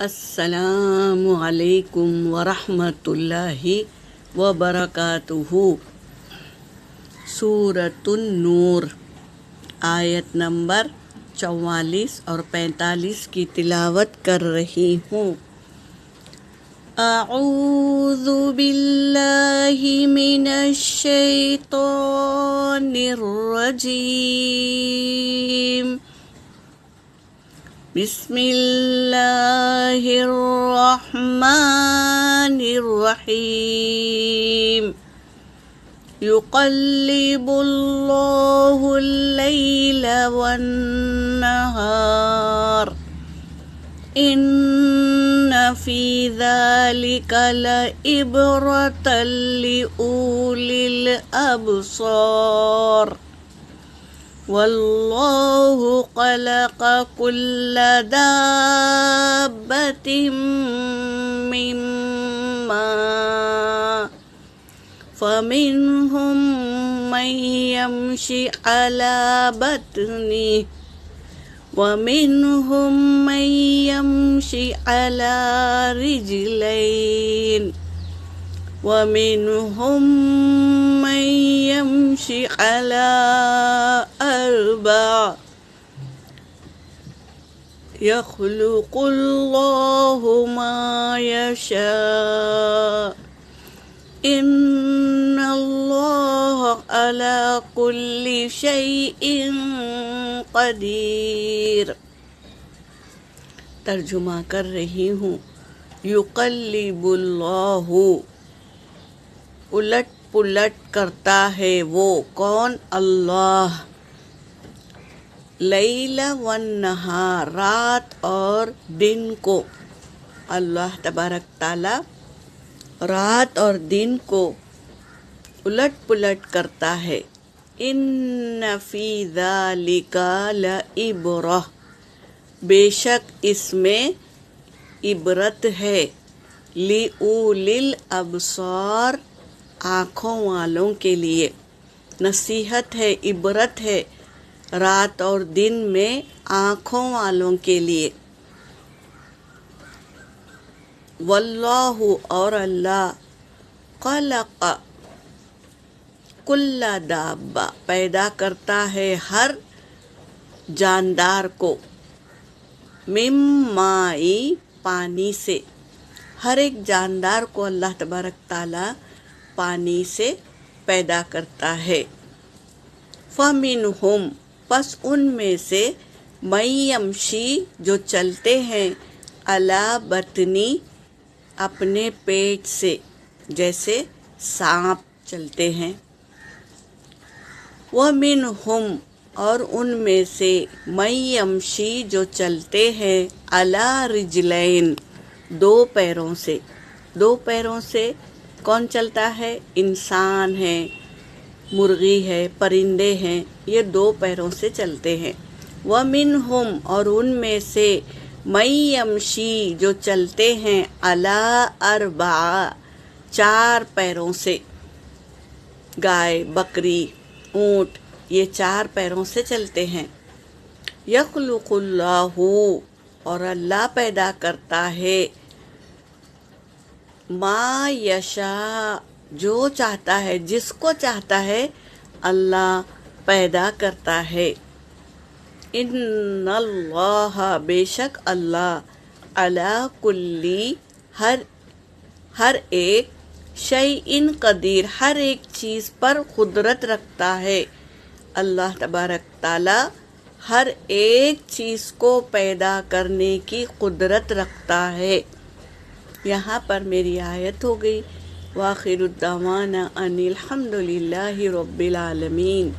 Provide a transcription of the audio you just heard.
السلام علیکم ورحمۃ اللہ وبرکاتہ۔ سورۃ النور آیت نمبر 44 اور 45 کی تلاوت کر رہی ہوں۔ اعوذ باللہ من الشیطان الرجیم، بسم اللہ الرحمن الرحیم۔ یقلب اللہ اللیل والنہار، ان فی ذلک لعبرۃ لأولی الابصار۔ واللہ خلق کل دابۃ من ماء، فمنہم من یمشی علی بطنہ، ومنہم من یمشی علی رجلین، ومنہم من یمشی علی أربع۔ یخلق اللہ ما یشاء، ان اللہ علی کل شیء قدیر۔ ترجمہ کر رہی ہوں۔ یقلب اللہ، الٹ پلٹ کرتا ہے وہ، کون؟ اللہ۔ لیل والنہار، رات اور دن کو، اللہ تبارک تعالی رات اور دن کو الٹ پلٹ کرتا ہے۔ ان فی ذالک لعبرۃ، بے شک اس میں عبرت ہے، لأولی الابصار، آنکھوں والوں کے لیے، نصیحت ہے، عبرت ہے رات اور دن میں آنکھوں والوں کے لیے۔ واللہ، اور اللہ، خلق کل دابہ، پیدا کرتا ہے ہر جاندار کو، من ماء، پانی سے، ہر ایک جاندار کو اللہ تبارک تعالی پانی سے پیدا کرتا ہے۔ فَمِنْهُمْ، پس ان میں سے، مَن یمشی، جو چلتے ہیں، علی بطنی، اپنے پیٹ سے، جیسے سانپ چلتے ہیں۔ وَمِنْهُمْ، اور ان میں سے، مَن یمشی، جو چلتے ہیں، علی رجلین، دو پیروں سے۔ دو پیروں سے کون چلتا ہے؟ انسان ہے، مرغی ہے، پرندے ہیں، یہ دو پیروں سے چلتے ہیں۔ وَمِنْهُمْ، اور ان میں سے، مَن یمشی، جو چلتے ہیں، علی أربع، چار پیروں سے، گائے، بکری، اونٹ، یہ چار پیروں سے چلتے ہیں۔ یخلق اللہ، اور اللہ پیدا کرتا ہے، ما یشاء، جو چاہتا ہے، جس کو چاہتا ہے اللہ پیدا کرتا ہے۔ ان اللہ، بے شک اللہ، علی کلی، ہر ایک، شیء قدیر، ہر ایک چیز پر قدرت رکھتا ہے۔ اللہ تبارک تعالی ہر ایک چیز کو پیدا کرنے کی قدرت رکھتا ہے۔ یہاں پر میری آیت ہو گئی۔ وآخر الدعوانا ان الحمد للہ رب العالمین۔